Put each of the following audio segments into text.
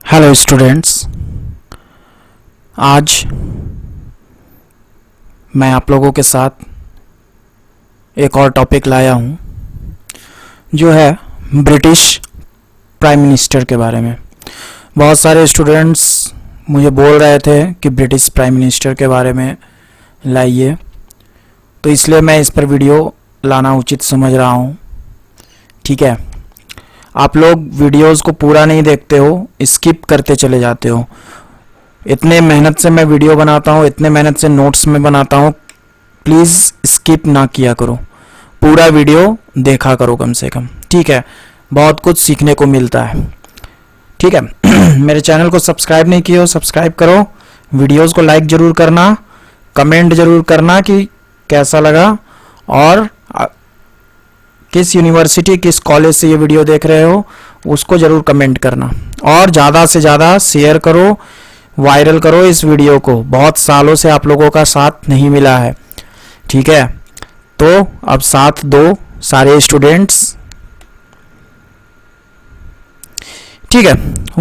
Hello students, आज मैं आप लोगों के साथ एक और टॉपिक लाया हूँ जो है ब्रिटिश प्राइम मिनिस्टर के बारे में। बहुत सारे स्टूडेंट्स मुझे बोल रहे थे कि ब्रिटिश प्राइम मिनिस्टर के बारे में लाइए, तो इसलिए मैं इस पर वीडियो लाना उचित समझ रहा हूँ। ठीक है, आप लोग वीडियोस को पूरा नहीं देखते हो, स्किप करते चले जाते हो। इतने मेहनत से मैं वीडियो बनाता हूँ, इतने मेहनत से नोट्स में बनाता हूँ, प्लीज़ स्किप ना किया करो, पूरा वीडियो देखा करो कम से कम। ठीक है, बहुत कुछ सीखने को मिलता है। ठीक है मेरे चैनल को सब्सक्राइब नहीं किए हो, सब्सक्राइब करो, वीडियोस को लाइक ज़रूर करना, कमेंट ज़रूर करना कि कैसा लगा और किस यूनिवर्सिटी किस कॉलेज से ये वीडियो देख रहे हो उसको ज़रूर कमेंट करना, और ज़्यादा से ज़्यादा शेयर करो, वायरल करो इस वीडियो को। बहुत सालों से आप लोगों का साथ नहीं मिला है। ठीक है, तो अब साथ दो सारे स्टूडेंट्स। ठीक है,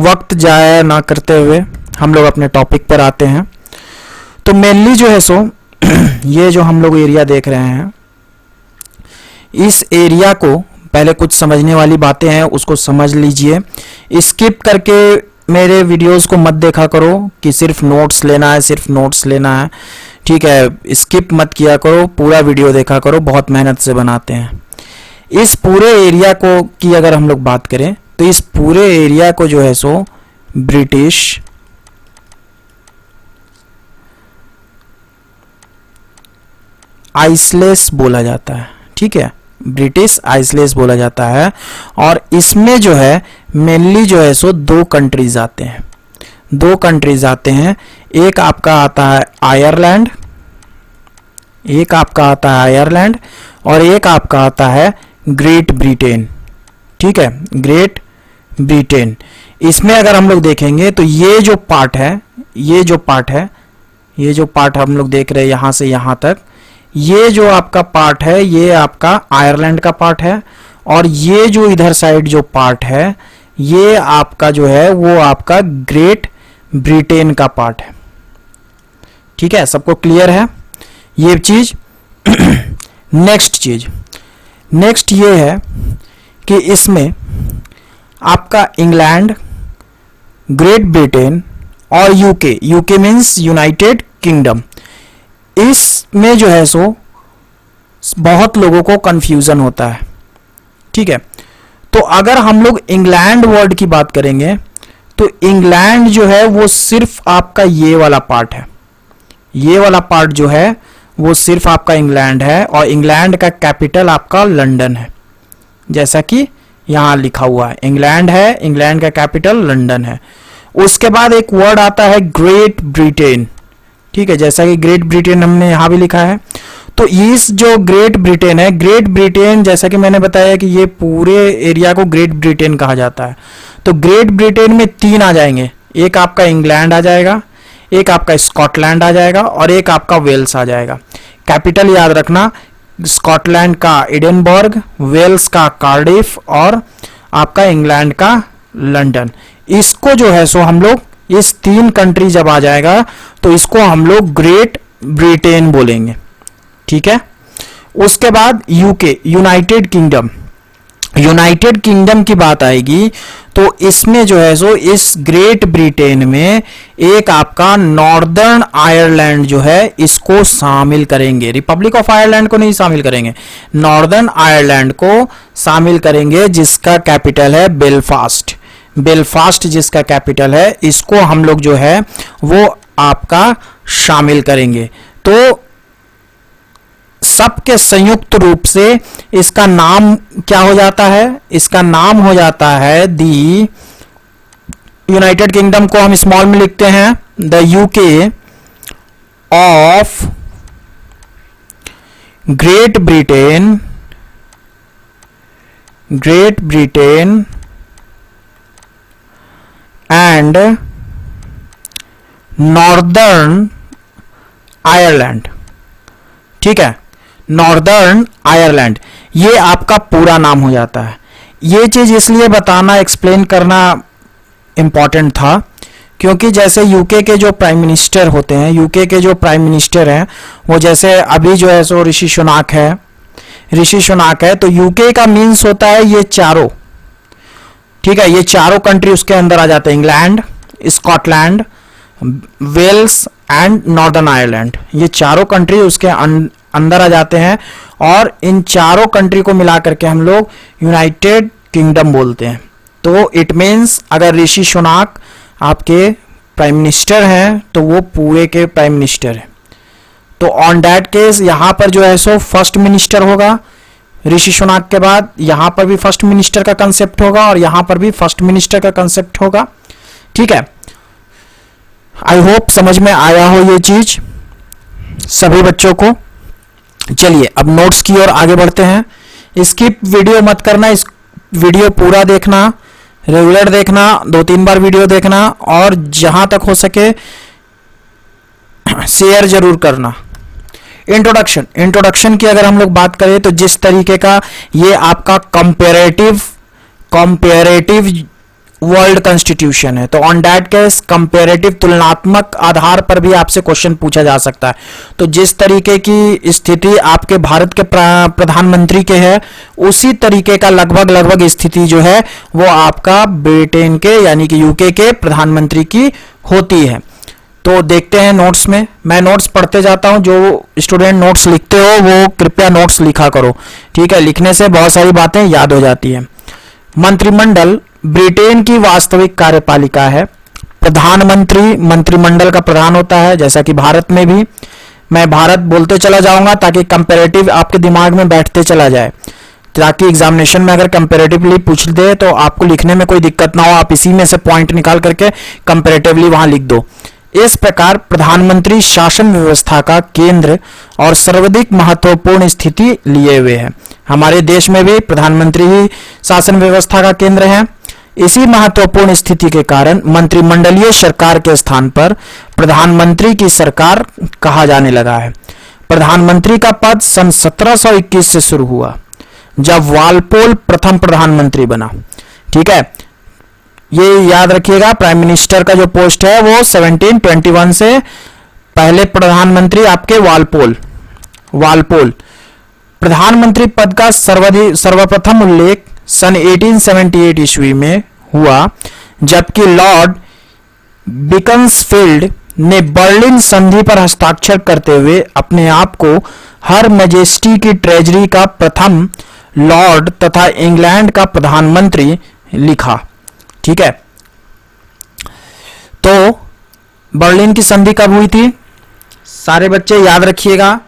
वक्त जाया ना करते हुए हम लोग अपने टॉपिक पर आते हैं। तो मेनली जो है सो ये जो हम लोग एरिया देख रहे हैं, इस एरिया को पहले कुछ समझने वाली बातें हैं उसको समझ लीजिए। स्किप करके मेरे वीडियोस को मत देखा करो कि सिर्फ नोट्स लेना है, सिर्फ नोट्स लेना है। ठीक है, स्किप मत किया करो, पूरा वीडियो देखा करो, बहुत मेहनत से बनाते हैं। इस पूरे एरिया को की अगर हम लोग बात करें तो इस पूरे एरिया को जो है सो ब्रिटिश आइसलेस बोला जाता है। ठीक है, ब्रिटिश आइसलेस बोला जाता है, और इसमें जो है मेनली जो है सो दो कंट्रीज आते हैं। दो कंट्रीज आते हैं, एक आपका आता है आयरलैंड, एक आपका आता है आयरलैंड, और एक आपका आता है ग्रेट ब्रिटेन। ठीक है, ग्रेट ब्रिटेन। इसमें अगर हम लोग देखेंगे तो ये जो पार्ट है, ये जो पार्ट हम लोग देख रहे हैं यहां से यहां तक, ये जो आपका पार्ट है ये आपका आयरलैंड का पार्ट है, और ये जो इधर साइड जो पार्ट है ये आपका जो है वो आपका ग्रेट ब्रिटेन का पार्ट है। ठीक है, सबको क्लियर है ये चीज। नेक्स्ट ये है कि इसमें आपका इंग्लैंड, ग्रेट ब्रिटेन और यूके मीन्स यूनाइटेड किंगडम, इसमें जो है सो बहुत लोगों को कंफ्यूजन होता है। ठीक है, तो अगर हम लोग इंग्लैंड वर्ड की बात करेंगे तो इंग्लैंड जो है वो सिर्फ आपका ये वाला पार्ट है, ये वाला पार्ट जो है वो सिर्फ आपका इंग्लैंड है, और इंग्लैंड का कैपिटल आपका लंदन है, जैसा कि यहां लिखा हुआ है इंग्लैंड है, इंग्लैंड का कैपिटल लंदन है। उसके बाद एक वर्ड आता है ग्रेट ब्रिटेन। ठीक है, जैसा कि ग्रेट ब्रिटेन हमने यहां भी लिखा है। तो इस जो ग्रेट ब्रिटेन है, ग्रेट ब्रिटेन जैसा कि मैंने बताया कि ये पूरे एरिया को ग्रेट ब्रिटेन कहा जाता है। तो ग्रेट ब्रिटेन में तीन आ जाएंगे, एक आपका इंग्लैंड आ जाएगा, एक आपका स्कॉटलैंड आ जाएगा, और एक आपका वेल्स आ जाएगा। कैपिटल याद रखना, स्कॉटलैंड का एडिनबर्ग, वेल्स का कार्डिफ, और आपका इंग्लैंड का लंदन। इसको जो है सो हम लोग इस तीन कंट्री जब आ जाएगा तो इसको हम लोग ग्रेट ब्रिटेन बोलेंगे। ठीक है, उसके बाद UK, United kingdom, United kingdom की बात आएगी तो इसमें जो है सो इस ग्रेट ब्रिटेन में एक आपका नॉर्दर्न आयरलैंड जो है इसको शामिल करेंगे। रिपब्लिक ऑफ आयरलैंड को नहीं शामिल करेंगे, नॉर्दर्न आयरलैंड को शामिल करेंगे, जिसका कैपिटल है बेलफास्ट। बेलफास्ट जिसका कैपिटल है, इसको हम लोग जो है वो आपका शामिल करेंगे। तो सबके संयुक्त रूप से इसका नाम क्या हो जाता है? इसका नाम हो जाता है दी यूनाइटेड किंगडम को हम स्मॉल में लिखते हैं the UK of great Britain, great Britain and Northern Ireland. ठीक है, नॉर्दर्न आयरलैंड ये आपका पूरा नाम हो जाता है। ये चीज इसलिए बताना, एक्सप्लेन करना इम्पॉर्टेंट था, क्योंकि जैसे यूके के जो प्राइम मिनिस्टर होते हैं, यूके के जो प्राइम मिनिस्टर हैं वो जैसे अभी जो है सो ऋषि सुनाक है, तो यूके का मीन्स होता है ये चारों, ठीक है, ये चारों कंट्री उसके अंदर आ जाते हैं, England, Scotland, Wales and Northern Ireland, ये चारों कंट्री उसके अंदर आ जाते हैं, और इन चारों कंट्री को मिला करके हम लोग यूनाइटेड किंगडम बोलते हैं। तो इट मीन्स अगर ऋषि सुनाक आपके प्राइम मिनिस्टर हैं तो वो पूरे के प्राइम मिनिस्टर हैं। तो ऑन दैट केस यहां पर जो है सो फर्स्ट मिनिस्टर होगा, ऋषि सुनाक के बाद यहां पर भी फर्स्ट मिनिस्टर का कंसेप्ट होगा और यहां पर भी फर्स्ट मिनिस्टर का कंसेप्ट होगा, ठीक है। आई होप समझ में आया हो ये चीज सभी बच्चों को। चलिए अब नोट्स की ओर आगे बढ़ते हैं। स्किप वीडियो मत करना, इस वीडियो पूरा देखना, रेगुलर देखना, 2-3 बार वीडियो देखना, और जहां तक हो सके शेयर जरूर करना। इंट्रोडक्शन की अगर हम लोग बात करें तो जिस तरीके का ये आपका कंपेरेटिव वर्ल्ड कॉन्स्टिट्यूशन है, तो ऑन दैट केस कंपेरेटिव तुलनात्मक आधार पर भी आपसे क्वेश्चन पूछा जा सकता है। तो जिस तरीके की स्थिति आपके भारत के प्रधानमंत्री के है, उसी तरीके का लगभग स्थिति जो है वो आपका ब्रिटेन के यानी कि यूके के प्रधानमंत्री की होती है। तो देखते हैं नोट्स में, मैं नोट्स पढ़ते जाता हूं, जो स्टूडेंट नोट्स लिखते हो वो कृपया नोट्स लिखा करो, ठीक है, लिखने से बहुत सारी बातें याद हो जाती है। मंत्रिमंडल ब्रिटेन की वास्तविक कार्यपालिका है। प्रधानमंत्री मंत्रिमंडल का प्रधान होता है, जैसा कि भारत में भी। मैं भारत बोलते चला जाऊंगा ताकि कंपैरेटिव आपके दिमाग में बैठते चला जाए, ताकि एग्जामिनेशन में अगर कंपैरेटिवली पूछ दे तो आपको लिखने में कोई दिक्कत ना हो, आप इसी में से पॉइंट निकाल करके कंपैरेटिवली वहां लिख दो। इस प्रकार प्रधानमंत्री शासन व्यवस्था का केंद्र और सर्वाधिक महत्वपूर्ण स्थिति लिए हुए है। हमारे देश में भी प्रधानमंत्री ही शासन व्यवस्था का केंद्र है। इसी महत्वपूर्ण स्थिति के कारण मंत्रिमंडलीय सरकार के स्थान पर प्रधानमंत्री की सरकार कहा जाने लगा है। प्रधानमंत्री का पद सन 1721 से शुरू हुआ, जब वालपोल प्रथम प्रधानमंत्री बना, ठीक है। ये याद रखिएगा, प्राइम मिनिस्टर का जो पोस्ट है वो 1721 से पहले प्रधानमंत्री आपके वालपोल। प्रधानमंत्री पद का सर्वप्रथम उल्लेख सन 1878 ईस्वी में हुआ, जबकि लॉर्ड बीकन्सफील्ड ने बर्लिन संधि पर हस्ताक्षर करते हुए अपने आप को हर मैजेस्टी की ट्रेजरी का प्रथम लॉर्ड तथा इंग्लैंड का प्रधानमंत्री लिखा, ठीक है। तो बर्लिन की संधि कब हुई थी? सारे बच्चे याद रखिएगा,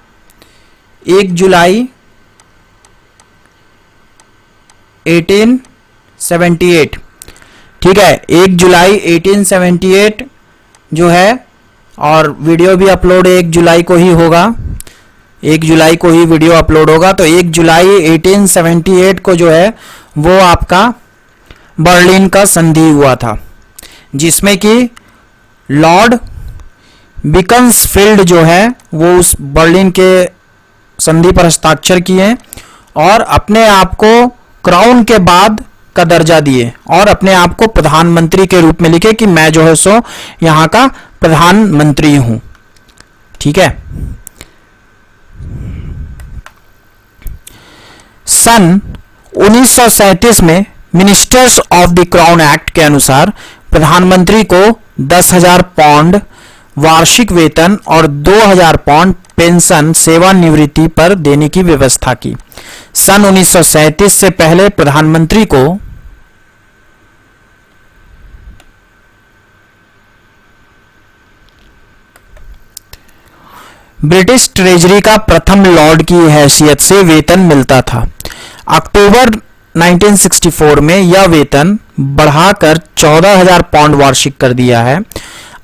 1 जुलाई 1878, ठीक है, 1 जुलाई 1878 जो है, और वीडियो भी अपलोड 1 जुलाई को ही होगा, 1 जुलाई को ही वीडियो अपलोड होगा। तो 1 जुलाई 1878 को जो है वो आपका बर्लिन का संधि हुआ था, जिसमें कि लॉर्ड बीकन्सफील्ड जो है वो उस बर्लिन के संधि पर हस्ताक्षर किए और अपने आप को क्राउन के बाद का दर्जा दिए और अपने आप को प्रधानमंत्री के रूप में लिखे कि मैं जो है सो यहां का प्रधानमंत्री हूं, ठीक है। सन 1937 में ministers of the crown act के अनुसार प्रधानमंत्री को 10,000 पाउंड वार्षिक वेतन और 2,000 पाउंड पेंशन सेवानिवृत्ति पर देने की व्यवस्था की। सन 1937 से पहले प्रधानमंत्री को ब्रिटिश ट्रेजरी का प्रथम लॉर्ड की हैसियत से वेतन मिलता था। अक्टूबर 1964 में यह वेतन बढ़ाकर 14,000 पाउंड वार्षिक कर दिया है।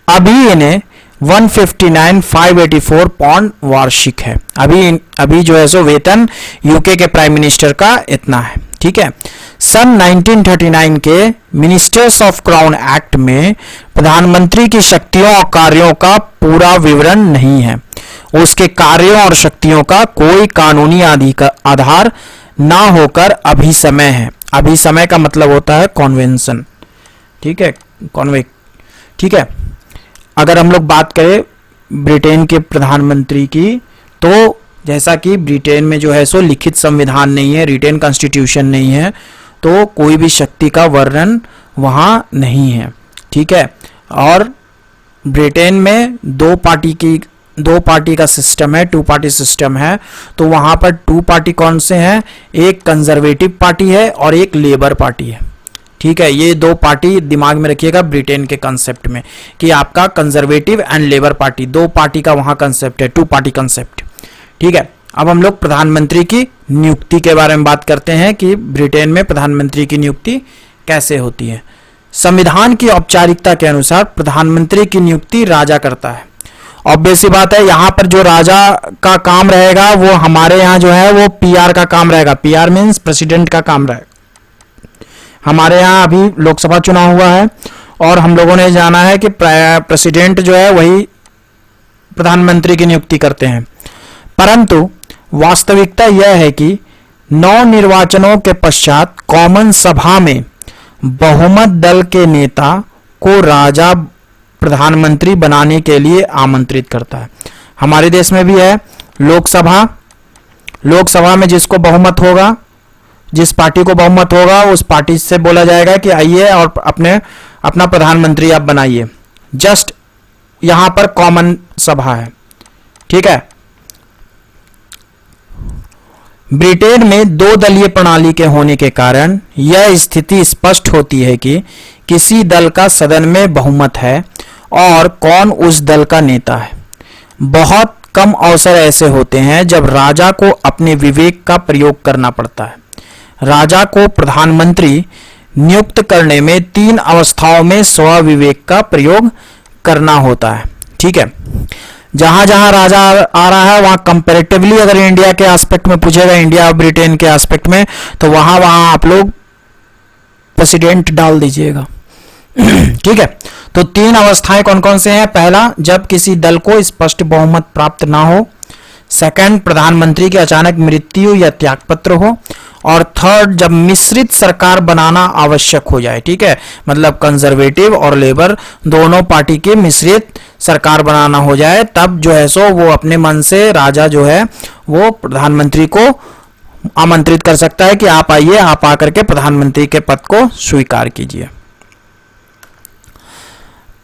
अभी इन्हें 159,584 पाउंड वार्षिक है। अभी जो है सो वेतन यूके के प्राइम मिनिस्टर का इतना है, ठीक है। सन 1939 के मिनिस्टर्स ऑफ क्राउन एक्ट में प्रधानमंत्री की शक्तियों और कार्यों का पूरा विवरण नहीं है। उसके कार्यों और शक्तियों का कोई कानूनी आधार ना होकर अभिसमय है। अभिसमय का मतलब होता है कॉन्वेंशन, ठीक है। कॉन्वेक्स, ठीक है। अगर हम लोग बात करें ब्रिटेन के प्रधानमंत्री की, तो जैसा कि ब्रिटेन में जो है सो लिखित संविधान नहीं है, रिटेन कॉन्स्टिट्यूशन नहीं है, तो कोई भी शक्ति का वर्णन वहां नहीं है, ठीक है। और ब्रिटेन में दो पार्टी का सिस्टम है, 2 पार्टी सिस्टम है। तो वहां पर 2 पार्टी कौन से हैं? एक कंजर्वेटिव पार्टी है और एक लेबर पार्टी है, ठीक है। ये 2 पार्टी दिमाग में रखिएगा ब्रिटेन के कंसेप्ट में, कि आपका conservative and labour party, 2 party का वहां कंसेप्ट है, 2 पार्टी कंसेप्ट, ठीक है। अब हम लोग प्रधानमंत्री की नियुक्ति के बारे में बात करते हैं कि ब्रिटेन में प्रधानमंत्री की नियुक्ति कैसे होती है। संविधान की औपचारिकता के अनुसार प्रधानमंत्री की नियुक्ति राजा करता है। ऑब्वियस सी बात है, यहाँ पर जो राजा का काम रहेगा वो हमारे यहाँ जो है वो पीआर का काम रहेगा। पीआर मीन्स प्रेसिडेंट का काम रहेगा। हमारे यहाँ अभी लोकसभा चुनाव हुआ है और हम लोगों ने जाना है कि प्रेसिडेंट जो है वही प्रधानमंत्री की नियुक्ति करते हैं। परंतु वास्तविकता यह है कि 9 निर्वाचनों के पश्चात कॉमन सभा में बहुमत दल के नेता को राजा प्रधानमंत्री बनाने के लिए आमंत्रित करता है। हमारे देश में भी है लोकसभा में जिसको बहुमत होगा, जिस पार्टी को बहुमत होगा उस पार्टी से बोला जाएगा कि आइए और अपना प्रधानमंत्री आप बनाइए। जस्ट यहां पर कॉमन सभा है, ठीक है। ब्रिटेन में 2 दलीय प्रणाली के होने के कारण यह स्थिति स्पष्ट होती है कि किसी दल का सदन में बहुमत है और कौन उस दल का नेता है। बहुत कम अवसर ऐसे होते हैं जब राजा को अपने विवेक का प्रयोग करना पड़ता है। राजा को प्रधानमंत्री नियुक्त करने में 3 अवस्थाओं में स्वविवेक का प्रयोग करना होता है, ठीक है। जहां जहां राजा आ रहा है वहां कंपैरेटिवली अगर इंडिया के एस्पेक्ट में पूछेगा, इंडिया और ब्रिटेन के एस्पेक्ट में, तो वहां आप लोग प्रेसिडेंट डाल दीजिएगा, ठीक है। तो 3 अवस्थाएं कौन कौन से हैं? पहला, जब किसी दल को स्पष्ट बहुमत प्राप्त ना हो। सेकंड, प्रधानमंत्री की अचानक मृत्यु या त्यागपत्र हो। और थर्ड, जब मिश्रित सरकार बनाना आवश्यक हो जाए, ठीक है। मतलब कंजर्वेटिव और लेबर दोनों पार्टी की मिश्रित सरकार बनाना हो जाए, तब जो है सो वो अपने मन से राजा जो है वो प्रधानमंत्री को आमंत्रित कर सकता है कि आप आइए, आप आकर के प्रधानमंत्री के पद को स्वीकार कीजिए।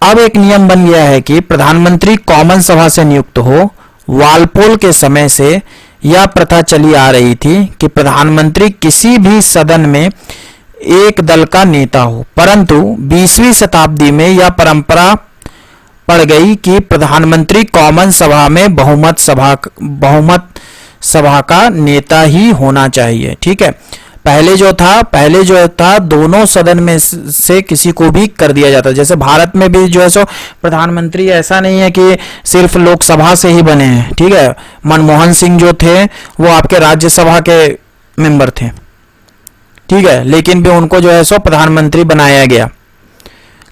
अब एक नियम बन गया है कि प्रधानमंत्री कॉमन सभा से नियुक्त हो। वालपोल के समय से यह प्रथा चली आ रही थी कि प्रधानमंत्री किसी भी सदन में एक दल का नेता हो, परंतु 20वीं शताब्दी में यह परंपरा पड़ गई कि प्रधानमंत्री कॉमन सभा में बहुमत सभा का नेता ही होना चाहिए, ठीक है। पहले जो था दोनों सदन में से किसी को भी कर दिया जाता। जैसे भारत में भी जो है सो प्रधानमंत्री ऐसा नहीं है कि सिर्फ लोकसभा से ही बने हैं, ठीक है। मनमोहन सिंह जो थे वो आपके राज्यसभा के मेंबर थे, ठीक है, लेकिन भी उनको जो है सो प्रधानमंत्री बनाया गया।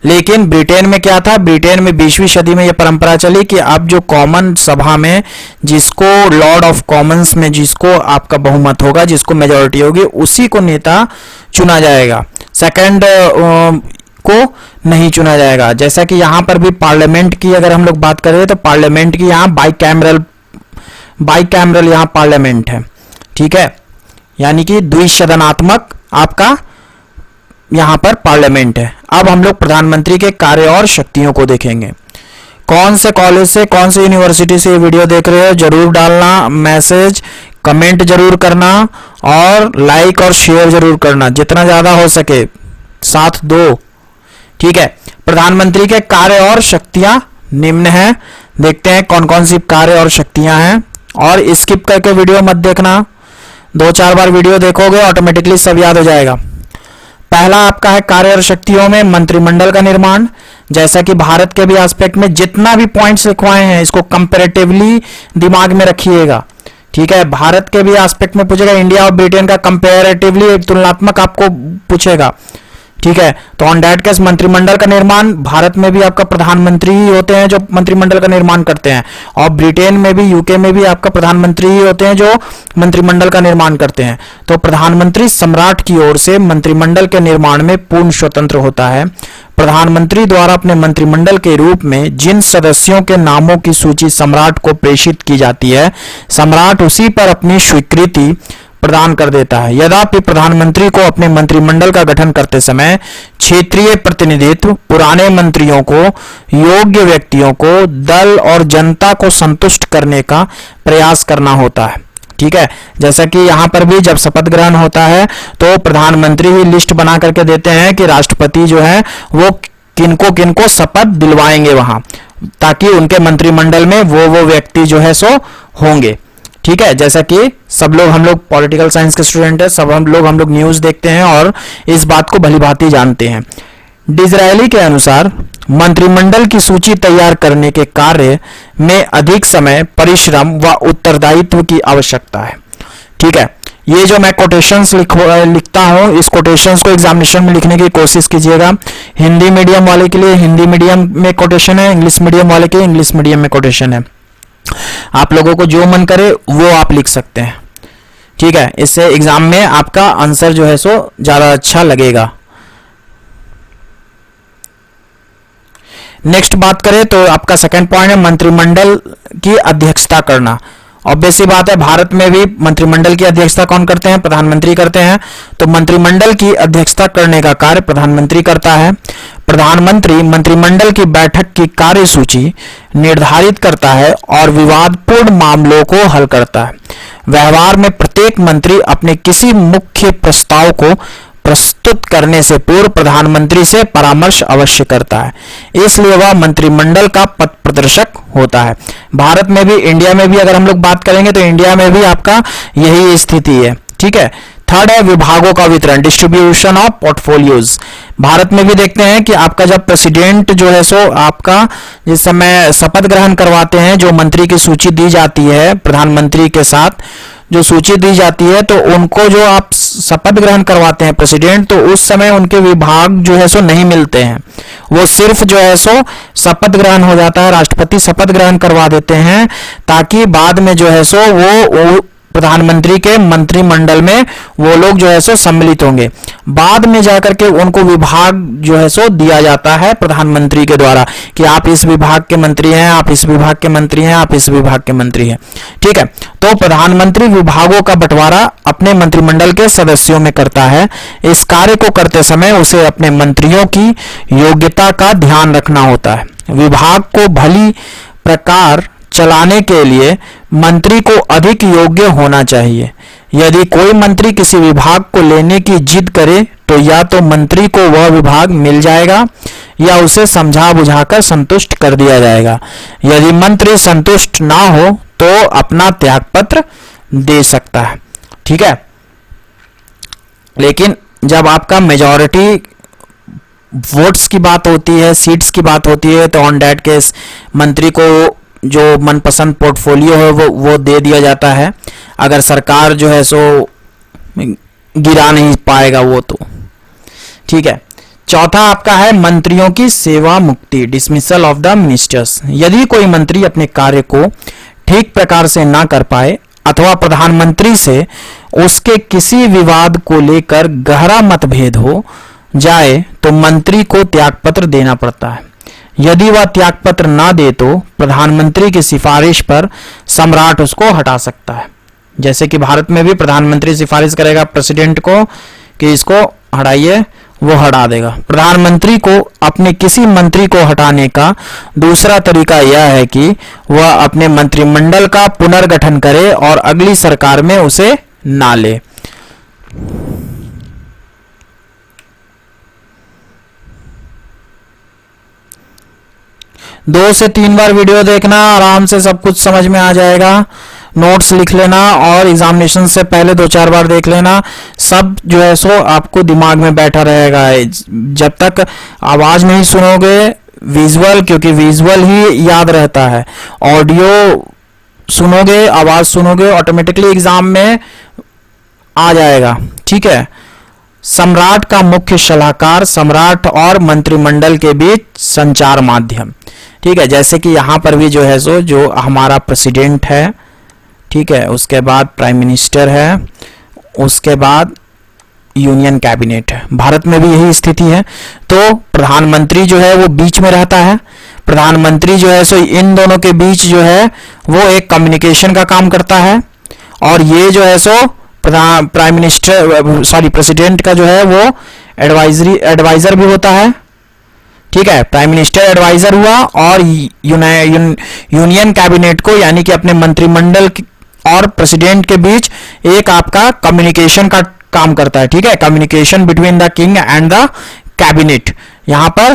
लेकिन ब्रिटेन में क्या था? ब्रिटेन में 20वीं सदी में यह परंपरा चली कि अब जो कॉमन सभा में जिसको लॉर्ड ऑफ कॉमन्स में जिसको आपका बहुमत होगा, जिसको मेजॉरिटी होगी, उसी को नेता चुना जाएगा, सेकंड को नहीं चुना जाएगा। जैसा कि यहाँ पर भी पार्लियामेंट की अगर हम लोग बात करें तो पार्लियामेंट की यहाँ बाइकैमरल यहाँ पार्लियामेंट है, ठीक है, यानी कि द्विसदनात्मक आपका यहां पर पार्लियामेंट है। अब हम लोग प्रधानमंत्री के कार्य और शक्तियों को देखेंगे। कौन से कॉलेज से, कौन से यूनिवर्सिटी से ये वीडियो देख रहे हो जरूर डालना, मैसेज कमेंट जरूर करना और लाइक और शेयर जरूर करना, जितना ज्यादा हो सके साथ दो, ठीक है। प्रधानमंत्री के कार्य और शक्तियां निम्न हैं। देखते हैं कौन कौन सी कार्य और शक्तियां हैं, और स्किप करके वीडियो मत देखना, 2-4 बार वीडियो देखोगे ऑटोमेटिकली सब याद हो जाएगा। पहला आपका है कार्य और शक्तियों में मंत्रिमंडल का निर्माण। जैसा कि भारत के भी एस्पेक्ट में जितना भी पॉइंट्स लिखवाए हैं इसको कंपैरेटिवली दिमाग में रखिएगा, ठीक है। भारत के भी एस्पेक्ट में पूछेगा, इंडिया और ब्रिटेन का कंपैरेटिवली एक तुलनात्मक आपको पूछेगा, ठीक है। तो ऑन दैट केस मंत्रिमंडल का निर्माण, भारत में भी आपका प्रधानमंत्री ही होते हैं जो मंत्रिमंडल का निर्माण करते हैं, और ब्रिटेन में भी, यूके में भी आपका प्रधानमंत्री ही होते हैं जो मंत्रिमंडल का निर्माण करते हैं। तो प्रधानमंत्री सम्राट की ओर से मंत्रिमंडल के निर्माण में पूर्ण स्वतंत्र होता है। प्रधानमंत्री द्वारा अपने मंत्रिमंडल के रूप में जिन सदस्यों के नामों की सूची सम्राट को प्रेषित की जाती है, सम्राट उसी पर अपनी स्वीकृति प्रदान कर देता है। यद्यपि प्रधानमंत्री को अपने मंत्रिमंडल का गठन करते समय क्षेत्रीय प्रतिनिधित्व, पुराने मंत्रियों को, योग्य व्यक्तियों को, दल और जनता को संतुष्ट करने का प्रयास करना होता है। ठीक है, जैसा कि यहाँ पर भी जब शपथ ग्रहण होता है तो प्रधानमंत्री ही लिस्ट बना करके देते हैं कि राष्ट्रपति जो है वो किनको किनको शपथ दिलवाएंगे वहां, ताकि उनके मंत्रिमंडल में वो व्यक्ति जो है सो होंगे। ठीक है, जैसा कि सब लोग, हम लोग पॉलिटिकल साइंस के स्टूडेंट हैं, सब हम लोग न्यूज देखते हैं और इस बात को भली भांति जानते हैं। डिज़रायली के अनुसार मंत्रिमंडल की सूची तैयार करने के कार्य में अधिक समय, परिश्रम व उत्तरदायित्व की आवश्यकता है। ठीक है, ये जो मैं कोटेशंस लिखता हूं, इस कोटेशंस को एग्जामिनेशन में लिखने की कोशिश कीजिएगा। हिंदी मीडियम वाले के लिए हिंदी मीडियम में कोटेशन है, इंग्लिश मीडियम वाले के लिए इंग्लिश मीडियम में कोटेशन है। आप लोगों को जो मन करे वो आप लिख सकते हैं। ठीक है, इससे एग्जाम में आपका आंसर जो है सो ज्यादा अच्छा लगेगा। नेक्स्ट बात करें तो आपका सेकंड पॉइंट है मंत्रिमंडल की अध्यक्षता करना। ऑब्वियस सी बात है, भारत में भी मंत्रिमंडल की अध्यक्षता कौन करते हैं? प्रधानमंत्री करते हैं। तो मंत्रिमंडल की अध्यक्षता करने का कार्य प्रधानमंत्री करता है। प्रधानमंत्री मंत्रिमंडल की बैठक की कार्यसूची निर्धारित करता है और विवादपूर्ण मामलों को हल करता है। व्यवहार में प्रत्येक मंत्री अपने किसी मुख्य प्रस्ताव को प्रस्तुत करने से पूर्व प्रधानमंत्री से परामर्श अवश्य करता है, इसलिए वह मंत्रिमंडल का पथ प्रदर्शक होता है। भारत में भी, इंडिया में भी अगर हम लोग बात करेंगे तो इंडिया में भी आपका यही स्थिति है। ठीक है, थर्ड है विभागों का वितरण, डिस्ट्रीब्यूशन ऑफ पोर्टफोलियोज। भारत में भी देखते हैं कि आपका जब प्रेसिडेंट जो है सो आपका जिस समय शपथ ग्रहण करवाते हैं, जो मंत्री की सूची दी जाती है, प्रधानमंत्री के साथ जो सूची दी जाती है, तो उनको जो आप शपथ ग्रहण करवाते हैं प्रेसिडेंट, तो उस समय उनके विभाग जो है सो नहीं मिलते हैं। वो सिर्फ जो है सो शपथ ग्रहण हो जाता है, राष्ट्रपति शपथ ग्रहण करवा देते हैं, ताकि बाद में जो है सो वो प्रधानमंत्री के मंत्रिमंडल में वो लोग जो है सो सम्मिलित होंगे। बाद में जाकर के उनको विभाग जो है सो दिया जाता है प्रधानमंत्री के द्वारा कि आप इस विभाग के मंत्री हैं, आप इस विभाग के मंत्री हैं, आप इस विभाग के मंत्री हैं। ठीक है, तो प्रधानमंत्री विभागों का बंटवारा अपने मंत्रिमंडल के सदस्यों में करता है। इस कार्य को करते समय उसे अपने मंत्रियों की योग्यता का ध्यान रखना होता है। विभाग को भली प्रकार चलाने के लिए मंत्री को अधिक योग्य होना चाहिए। यदि कोई मंत्री किसी विभाग को लेने की जिद करे तो या तो मंत्री को वह विभाग मिल जाएगा या उसे समझा बुझाकर संतुष्ट कर दिया जाएगा। यदि मंत्री संतुष्ट ना हो तो अपना त्यागपत्र दे सकता है। ठीक है, लेकिन जब आपका मेजॉरिटी वोट्स की बात होती है, सीट्स की बात होती है, तो ऑन दैट केस मंत्री को जो मनपसंद पोर्टफोलियो है वो दे दिया जाता है, अगर सरकार जो है सो गिरा नहीं पाएगा वो तो। ठीक है, चौथा आपका है मंत्रियों की सेवा मुक्ति, डिसमिसल ऑफ द मिनिस्टर्स। यदि कोई मंत्री अपने कार्य को ठीक प्रकार से ना कर पाए अथवा प्रधानमंत्री से उसके किसी विवाद को लेकर गहरा मतभेद हो जाए तो मंत्री को त्यागपत्र देना पड़ता है। यदि वह त्यागपत्र ना दे तो प्रधानमंत्री की सिफारिश पर सम्राट उसको हटा सकता है। जैसे कि भारत में भी प्रधानमंत्री सिफारिश करेगा प्रेसिडेंट को कि इसको हटाइए, वो हटा देगा। प्रधानमंत्री को अपने किसी मंत्री को हटाने का दूसरा तरीका यह है कि वह अपने मंत्रिमंडल का पुनर्गठन करे और अगली सरकार में उसे ना ले। दो से तीन बार वीडियो देखना, आराम से सब कुछ समझ में आ जाएगा। नोट्स लिख लेना और एग्जामिनेशन से पहले 2-4 बार देख लेना, सब जो है सो आपको दिमाग में बैठा रहेगा। जब तक आवाज नहीं सुनोगे, विजुअल, क्योंकि विजुअल ही याद रहता है, ऑडियो सुनोगे, आवाज सुनोगे, ऑटोमेटिकली एग्जाम में आ जाएगा। ठीक है, सम्राट का मुख्य सलाहकार, सम्राट और मंत्रिमंडल के बीच संचार माध्यम। ठीक है, जैसे कि यहाँ पर भी जो है सो जो हमारा प्रेसिडेंट है, ठीक है, उसके बाद प्राइम मिनिस्टर है, उसके बाद यूनियन कैबिनेट है। भारत में भी यही स्थिति है। तो प्रधानमंत्री जो है वो बीच में रहता है। प्रधानमंत्री जो है सो इन दोनों के बीच जो है वो एक कम्युनिकेशन का काम करता है, और ये जो है सो प्राइम मिनिस्टर प्रेसिडेंट का जो है वो एडवाइजर भी होता है। ठीक है, प्राइम मिनिस्टर एडवाइजर हुआ, और यूनियन कैबिनेट को यानी कि अपने मंत्रिमंडल और प्रेसिडेंट के बीच एक आपका कम्युनिकेशन का काम करता है। ठीक है, communication between the king and the cabinet. यहां पर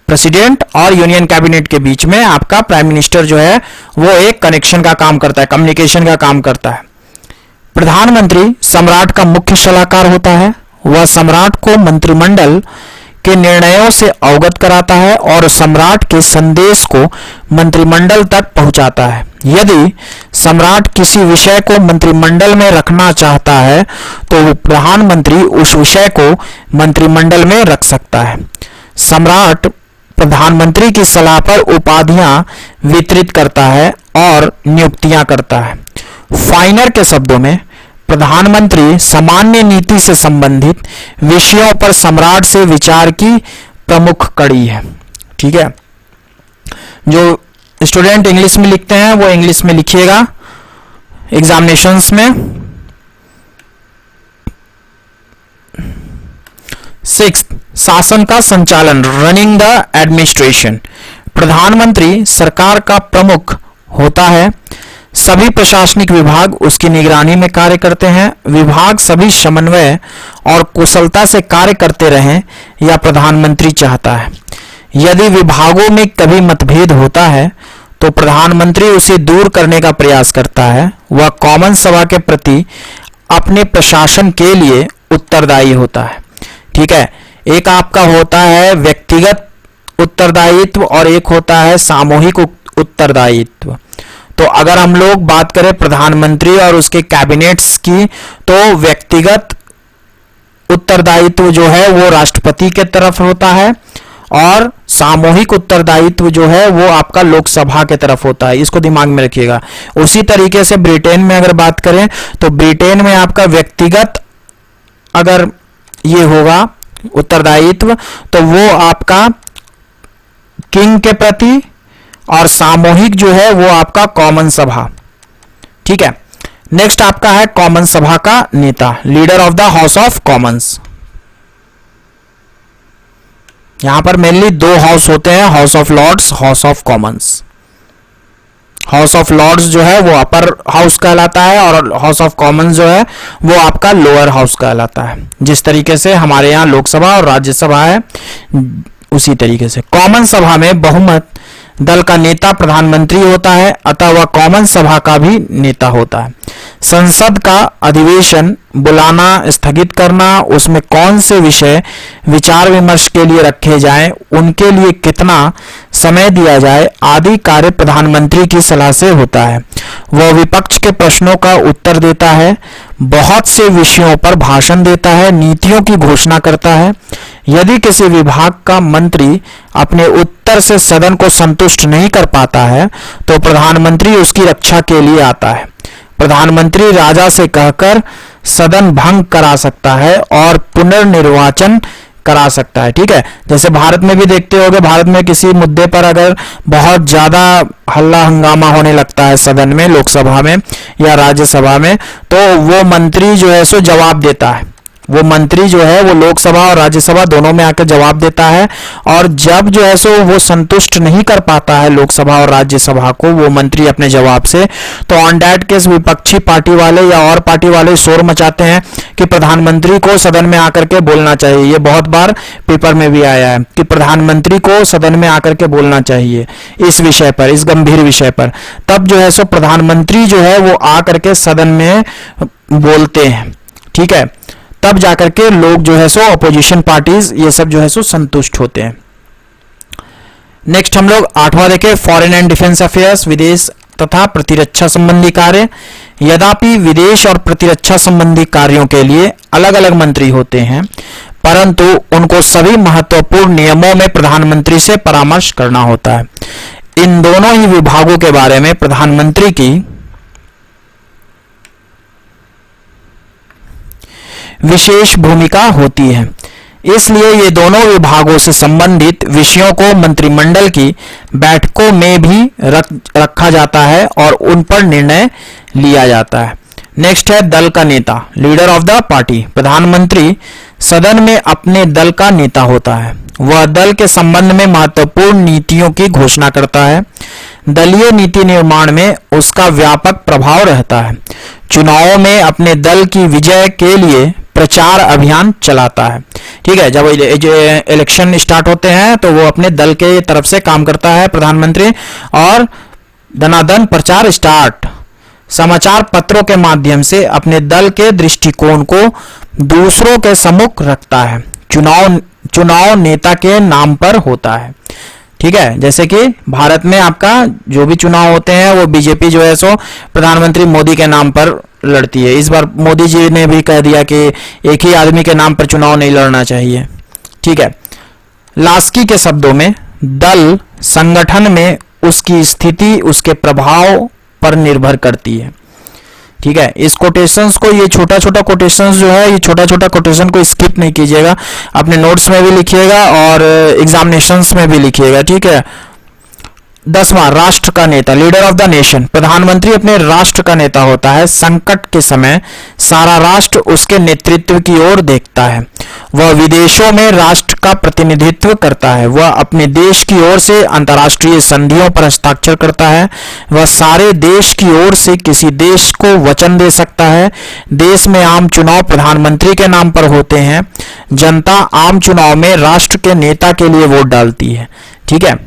प्रेसिडेंट और यूनियन कैबिनेट के बीच में आपका प्राइम मिनिस्टर जो है वो एक कनेक्शन का काम करता है, कम्युनिकेशन का काम करता है। प्रधानमंत्री सम्राट का मुख्य सलाहकार होता है। वह सम्राट को मंत्रिमंडल के निर्णयों से अवगत कराता है और सम्राट के संदेश को मंत्रिमंडल तक पहुंचाता है। यदि सम्राट किसी विषय को मंत्रिमंडल में रखना चाहता है तो प्रधानमंत्री उस विषय को मंत्रिमंडल में रख सकता है। सम्राट प्रधानमंत्री की सलाह पर उपाधियां वितरित करता है और नियुक्तियां करता है। फाइनर के शब्दों में प्रधानमंत्री सामान्य नीति से संबंधित विषयों पर सम्राट से विचार की प्रमुख कड़ी है। ठीक है, जो स्टूडेंट इंग्लिश में लिखते हैं वो इंग्लिश में लिखिएगा एग्जामिनेशंस में। 6 शासन का संचालन, रनिंग द एडमिनिस्ट्रेशन। प्रधानमंत्री सरकार का प्रमुख होता है। सभी प्रशासनिक विभाग उसकी निगरानी में कार्य करते हैं। विभाग सभी समन्वय और कुशलता से कार्य करते रहें या प्रधानमंत्री चाहता है। यदि विभागों में कभी मतभेद होता है तो प्रधानमंत्री उसे दूर करने का प्रयास करता है। वह कॉमन सभा के प्रति अपने प्रशासन के लिए उत्तरदायी होता है। ठीक है, एक आपका होता है व्यक्तिगत उत्तरदायित्व और एक होता है सामूहिक उत्तरदायित्व। तो अगर हम लोग बात करें प्रधानमंत्री और उसके कैबिनेट्स की, तो व्यक्तिगत उत्तरदायित्व जो है वो राष्ट्रपति के तरफ होता है, और सामूहिक उत्तरदायित्व जो है वो आपका लोकसभा के तरफ होता है। इसको दिमाग में रखिएगा। उसी तरीके से ब्रिटेन में अगर बात करें तो ब्रिटेन में आपका व्यक्तिगत अगर ये होगा उत्तरदायित्व तो वो आपका किंग के प्रति, और सामूहिक जो है वो आपका कॉमन सभा। ठीक है, नेक्स्ट आपका है कॉमन सभा का नेता, leader of the House of Commons. यहां पर मेनली 2 हाउस होते हैं, House of Lords, House of Commons. House of Lords जो है वो अपर हाउस कहलाता है, और हाउस ऑफ कॉमन्स जो है वो आपका लोअर हाउस कहलाता है। जिस तरीके से हमारे यहाँ लोकसभा और राज्यसभा है उसी तरीके से कॉमन सभा में बहुमत दल का नेता प्रधानमंत्री होता है, अतः वह कॉमन सभा का भी नेता होता है। संसद का अधिवेशन बुलाना, स्थगित करना, उसमें कौन से विषय विचार विमर्श के लिए रखे जाएं, उनके लिए कितना समय दिया जाए आदि कार्य प्रधानमंत्री की सलाह से होता है। वह विपक्ष के प्रश्नों का उत्तर देता है, बहुत से विषयों पर भाषण देता है, नीतियों की घोषणा करता है। यदि किसी विभाग का मंत्री अपने उत्तर से सदन को संतुष्ट नहीं कर पाता है तो प्रधानमंत्री उसकी रक्षा के लिए आता है। प्रधानमंत्री राजा से कहकर सदन भंग करा सकता है और पुनर्निर्वाचन करा सकता है। ठीक है, जैसे भारत में भी देखते होंगे, भारत में किसी मुद्दे पर अगर बहुत ज्यादा हल्ला हंगामा होने लगता है सदन में, लोकसभा में या राज्यसभा में, तो वो मंत्री जो है सो जवाब देता है। वो मंत्री जो है वो लोकसभा और राज्यसभा दोनों में आकर जवाब देता है, और जब जो है सो वो संतुष्ट नहीं कर पाता है लोकसभा और राज्यसभा को वो मंत्री अपने जवाब से, तो ऑन दैट केस विपक्षी पार्टी वाले या और पार्टी वाले शोर मचाते हैं कि प्रधानमंत्री को सदन में आकर के बोलना चाहिए। ये बहुत बार पेपर में भी आया है कि प्रधानमंत्री को सदन में आकर के बोलना चाहिए इस विषय पर, इस गंभीर विषय पर। तब जो है सो प्रधानमंत्री जो है वो आकर के सदन में बोलते हैं। ठीक है, तब जाकर के लोग जो है सो अपोजिशन पार्टीज ये सब जो है सो संतुष्ट होते हैं। नेक्स्ट हम लोग 8वां देखें, फॉरेन एंड डिफेंस अफेयर्स, विदेश तथा प्रतिरक्षा संबंधी कार्य। यद्यपि विदेश और प्रतिरक्षा संबंधी कार्यों के लिए अलग अलग मंत्री होते हैं, परंतु उनको सभी महत्वपूर्ण नियमों में प्रधानमंत्री से परामर्श करना होता है। इन दोनों ही विभागों के बारे में प्रधानमंत्री की विशेष भूमिका होती है। इसलिए ये दोनों विभागों से संबंधित विषयों को मंत्रिमंडल की बैठकों में भी रखा जाता है और उन पर निर्णय लिया जाता है। नेक्स्ट है दल का नेता, लीडर ऑफ द पार्टी। प्रधानमंत्री सदन में अपने दल का नेता होता है। वह दल के संबंध में महत्वपूर्ण नीतियों की घोषणा करता है। दलीय नीति निर्माण में उसका व्यापक प्रभाव रहता है। चुनावों में अपने दल की विजय के लिए प्रचार अभियान चलाता है। ठीक है, जब इलेक्शन स्टार्ट होते हैं तो वो अपने दल के तरफ से काम करता है प्रधानमंत्री, और दनादन प्रचार स्टार्ट समाचार पत्रों के माध्यम से अपने दल के दृष्टिकोण को दूसरों के सम्मुख रखता है। चुनाव नेता के नाम पर होता है। ठीक है, जैसे कि भारत में आपका जो भी चुनाव होते हैं वो बीजेपी जो है सो प्रधानमंत्री मोदी के नाम पर लड़ती है। इस बार मोदी जी ने भी कह दिया कि एक ही आदमी के नाम पर चुनाव नहीं लड़ना चाहिए। ठीक है, लास्की के शब्दों में दल संगठन में उसकी स्थिति उसके प्रभाव पर निर्भर करती है। ठीक है, इस कोटेशंस को, ये छोटा छोटा कोटेशंस जो है, ये छोटा छोटा कोटेशन को स्किप नहीं कीजिएगा, अपने नोट्स में भी लिखिएगा और एग्जामिनेशंस में भी लिखिएगा। ठीक है, 10वां राष्ट्र का नेता, लीडर ऑफ द नेशन। प्रधानमंत्री अपने राष्ट्र का नेता होता है। संकट के समय सारा राष्ट्र उसके नेतृत्व की ओर देखता है। वह विदेशों में राष्ट्र का प्रतिनिधित्व करता है। वह अपने देश की ओर से अंतर्राष्ट्रीय संधियों पर हस्ताक्षर करता है। वह सारे देश की ओर से किसी देश को वचन दे सकता है। देश में आम चुनाव प्रधानमंत्री के नाम पर होते हैं। जनता आम चुनाव में राष्ट्र के नेता के लिए वोट डालती है। ठीक है,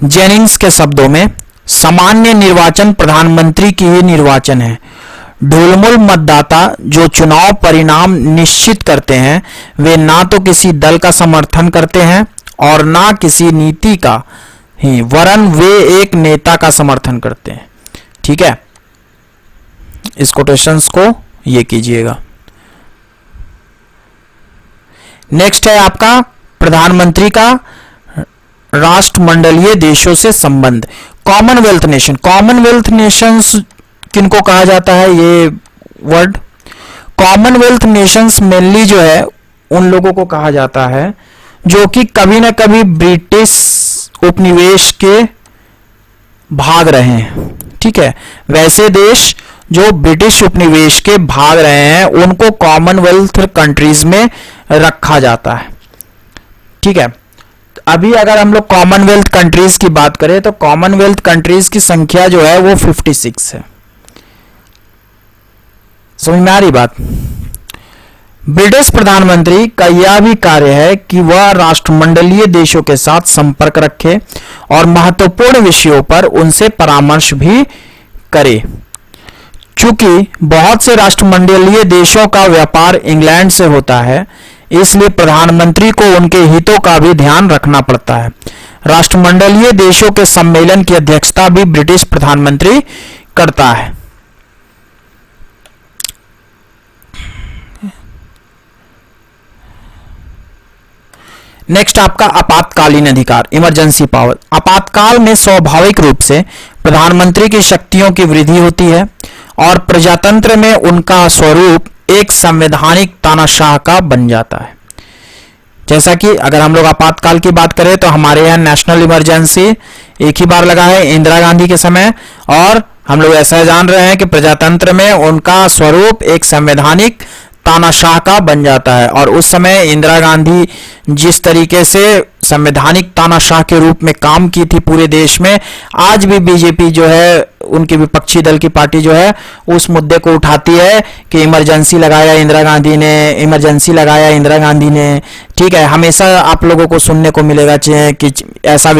जेनिंग्स के शब्दों में सामान्य निर्वाचन प्रधानमंत्री की ही निर्वाचन है। ढुलमुल मतदाता जो चुनाव परिणाम निश्चित करते हैं वे ना तो किसी दल का समर्थन करते हैं और ना किसी नीति का ही, वरन वे एक नेता का समर्थन करते हैं। ठीक है, इस कोटेशंस को ये कीजिएगा। नेक्स्ट है आपका प्रधानमंत्री का राष्ट्रमंडलीय देशों से संबंध। कॉमनवेल्थ नेशन, कॉमनवेल्थ नेशंस किनको कहा जाता है? ये वर्ड कॉमनवेल्थ नेशंस मेनली जो है उन लोगों को कहा जाता है जो कि कभी ना कभी ब्रिटिश उपनिवेश के भाग रहे हैं। ठीक है, वैसे देश जो ब्रिटिश उपनिवेश के भाग रहे हैं उनको कॉमनवेल्थ कंट्रीज में रखा जाता है। ठीक है, अभी अगर हम लोग कॉमनवेल्थ कंट्रीज की बात करें तो कॉमनवेल्थ कंट्रीज की संख्या जो है वो 56 है। समझ में आ रही बात? ब्रिटिश प्रधानमंत्री का यह भी कार्य है कि वह राष्ट्रमंडलीय देशों के साथ संपर्क रखे और महत्वपूर्ण विषयों पर उनसे परामर्श भी करे। चूंकि बहुत से राष्ट्रमंडलीय देशों का व्यापार इंग्लैंड से होता है, इसलिए प्रधानमंत्री को उनके हितों का भी ध्यान रखना पड़ता है। राष्ट्रमंडलीय देशों के सम्मेलन की अध्यक्षता भी ब्रिटिश प्रधानमंत्री करता है। नेक्स्ट आपका आपातकालीन अधिकार, इमरजेंसी पावर। आपातकाल में स्वाभाविक रूप से प्रधानमंत्री की शक्तियों की वृद्धि होती है और प्रजातंत्र में उनका स्वरूप एक संवैधानिक तानाशाह का बन जाता है। जैसा कि अगर हम लोग आपातकाल की बात करें तो हमारे यहाँ नेशनल इमरजेंसी एक ही बार लगा है इंदिरा गांधी के समय, और हम लोग ऐसा जान रहे हैं कि प्रजातंत्र में उनका स्वरूप एक संवैधानिक तानाशाह का बन जाता है। और उस समय इंदिरा गांधी जिस तरीके से संवैधानिक तानाशाह के रूप में काम की थी पूरे देश में, आज भी बीजेपी जो है उनकी विपक्षी दल की पार्टी जो है उस मुद्दे को उठाती है कि इमरजेंसी लगाया इंदिरा गांधी ने, इमरजेंसी लगाया इंदिरा गांधी ने। ठीक है, हमेशा आप लोगों को सुनने को मिलेगा कि ऐसा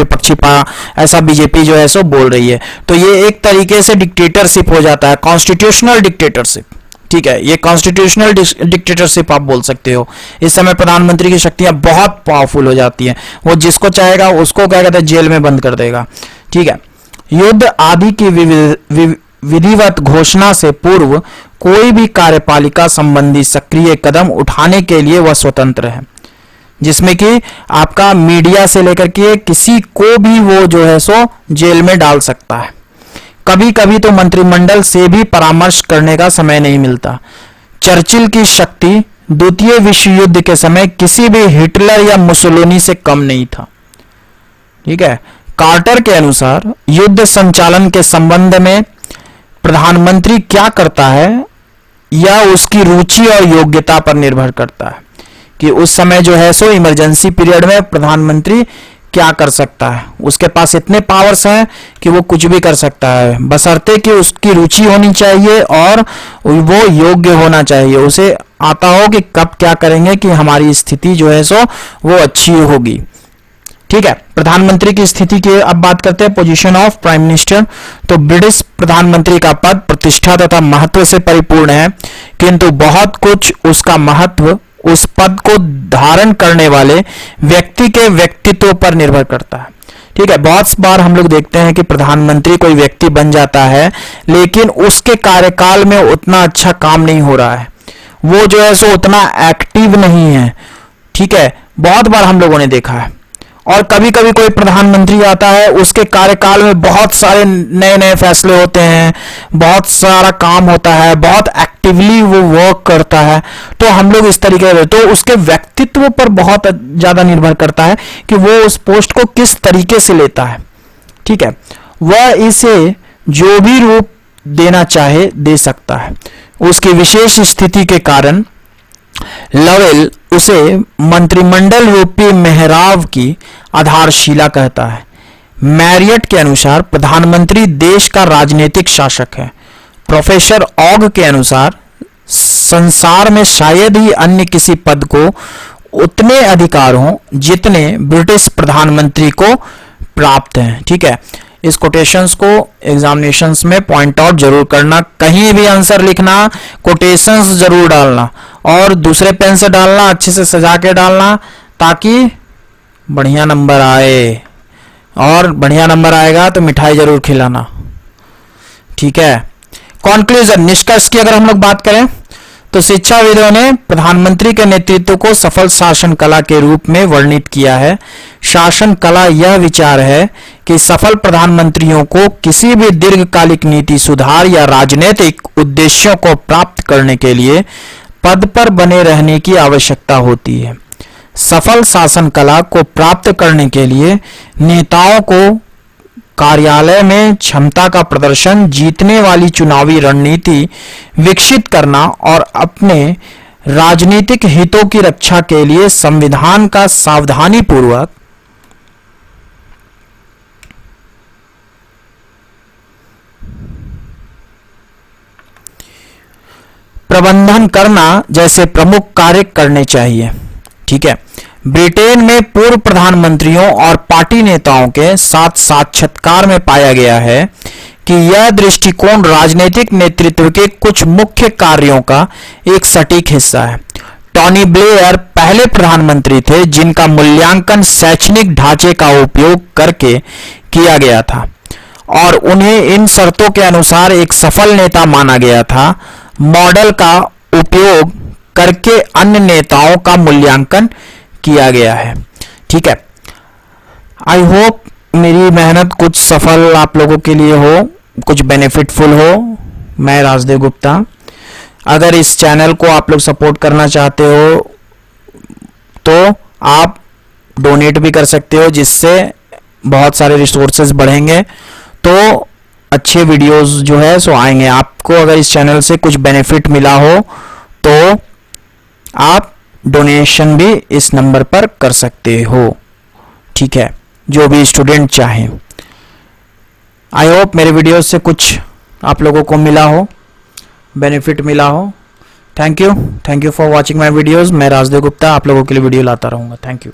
ऐसा बीजेपी जो है सो बोल रही है। तो ये एक तरीके से डिक्टेटरशिप हो जाता है, कॉन्स्टिट्यूशनल डिक्टेटरशिप। ठीक है, ये कॉन्स्टिट्यूशनल डिक्टेटरशिप आप बोल सकते हो। इस समय प्रधानमंत्री की शक्तियां बहुत पावरफुल हो जाती हैं, वो जिसको चाहेगा उसको क्या कहते हैं जेल में बंद कर देगा। ठीक है, युद्ध आदि की विधिवत घोषणा से पूर्व कोई भी कार्यपालिका संबंधी सक्रिय कदम उठाने के लिए वह स्वतंत्र है। जिसमें कि आपका मीडिया से लेकर के किसी को भी वो जो है सो जेल में डाल सकता है। कभी कभी तो मंत्रिमंडल से भी परामर्श करने का समय नहीं मिलता। चर्चिल की शक्ति द्वितीय विश्व युद्ध के समय किसी भी हिटलर या मुसोलिनी से कम नहीं था। ठीक है, कार्टर के अनुसार युद्ध संचालन के संबंध में प्रधानमंत्री क्या करता है यह उसकी रुचि और योग्यता पर निर्भर करता है कि उस समय जो है सो इमरजेंसी पीरियड में प्रधानमंत्री क्या कर सकता है। उसके पास इतने पावर्स हैं कि वो कुछ भी कर सकता है, बशर्ते कि उसकी रुचि होनी चाहिए और वो योग्य होना चाहिए, उसे आता हो कि कब क्या करेंगे कि हमारी स्थिति जो है सो वो अच्छी होगी। ठीक है, प्रधानमंत्री की स्थिति की अब बात करते हैं, पोजीशन ऑफ प्राइम मिनिस्टर। तो ब्रिटिश प्रधानमंत्री का पद प्रतिष्ठा तथा महत्व से परिपूर्ण है, किंतु बहुत कुछ उसका महत्व उस पद को धारण करने वाले व्यक्ति के व्यक्तित्व पर निर्भर करता है। ठीक है, बहुत बार हम लोग देखते हैं कि प्रधानमंत्री कोई व्यक्ति बन जाता है लेकिन उसके कार्यकाल में उतना अच्छा काम नहीं हो रहा है, वो जो है सो उतना एक्टिव नहीं है। ठीक है, बहुत बार हम लोगों ने देखा है। और कभी कभी कोई प्रधानमंत्री आता है, उसके कार्यकाल में बहुत सारे नए नए फैसले होते हैं, बहुत सारा काम होता है, बहुत एक्टिवली वो वर्क करता है। तो हम लोग इस तरीके से, तो उसके व्यक्तित्व पर बहुत ज्यादा निर्भर करता है कि वो उस पोस्ट को किस तरीके से लेता है। ठीक है, वह इसे जो भी रूप देना चाहे दे सकता है। उसकी विशेष स्थिति के कारण लवेल उसे मंत्रिमंडल रूपी मेहराब की आधारशिला कहता है। मैरियट के अनुसार प्रधानमंत्री देश का राजनीतिक शासक है। प्रोफेसर ऑग के अनुसार संसार में शायद ही अन्य किसी पद को उतने अधिकार हों जितने ब्रिटिश प्रधानमंत्री को प्राप्त हैं। ठीक है, इस कोटेशंस को एग्जामिनेशंस में पॉइंट आउट जरूर करना, कहीं भी आंसर लिखना कोटेशंस जरूर डालना और दूसरे पेन से डालना, अच्छे से सजा के डालना ताकि बढ़िया नंबर आए, और बढ़िया नंबर आएगा तो मिठाई जरूर खिलाना। ठीक है, कॉन्क्लूजन, निष्कर्ष की अगर हम लोग बात करें तो शिक्षाविदों ने प्रधानमंत्री के नेतृत्व को सफल शासन कला के रूप में वर्णित किया है। शासन कला यह विचार है कि सफल प्रधानमंत्रियों को किसी भी दीर्घकालिक नीति सुधार या राजनीतिक उद्देश्यों को प्राप्त करने के लिए पद पर बने रहने की आवश्यकता होती है। सफल शासन कला को प्राप्त करने के लिए नेताओं को कार्यालय में क्षमता का प्रदर्शन, जीतने वाली चुनावी रणनीति विकसित करना और अपने राजनीतिक हितों की रक्षा के लिए संविधान का सावधानी पूर्वक प्रबंधन करना जैसे प्रमुख कार्य करने चाहिए। ठीक है, ब्रिटेन में पूर्व प्रधानमंत्रियों और पार्टी नेताओं के साथ साक्षात्कार में पाया गया है कि यह दृष्टिकोण राजनीतिक नेतृत्व के कुछ मुख्य कार्यों का एक सटीक हिस्सा है। टोनी ब्लेयर पहले प्रधानमंत्री थे जिनका मूल्यांकन शैक्षणिक ढांचे का उपयोग करके किया गया था और उन्हें इन शर्तों के अनुसार एक सफल नेता माना गया था। मॉडल का उपयोग करके अन्य नेताओं का मूल्यांकन किया गया है। ठीक है, आई होप मेरी मेहनत कुछ सफल आप लोगों के लिए हो, कुछ बेनिफिटफुल हो। मैं राजदेव गुप्ता। अगर इस चैनल को आप लोग सपोर्ट करना चाहते हो तो आप डोनेट भी कर सकते हो, जिससे बहुत सारे रिसोर्सेज बढ़ेंगे, तो अच्छे वीडियोस जो है सो आएंगे। आपको अगर इस चैनल से कुछ बेनिफिट मिला हो तो आप डोनेशन भी इस नंबर पर कर सकते हो। ठीक है, जो भी स्टूडेंट चाहें। आई होप मेरे वीडियोस से कुछ आप लोगों को मिला हो, बेनिफिट मिला हो। Thank you for watching my videos. मैं राजदेव गुप्ता आप लोगों के लिए वीडियो लाता रहूंगा। Thank you.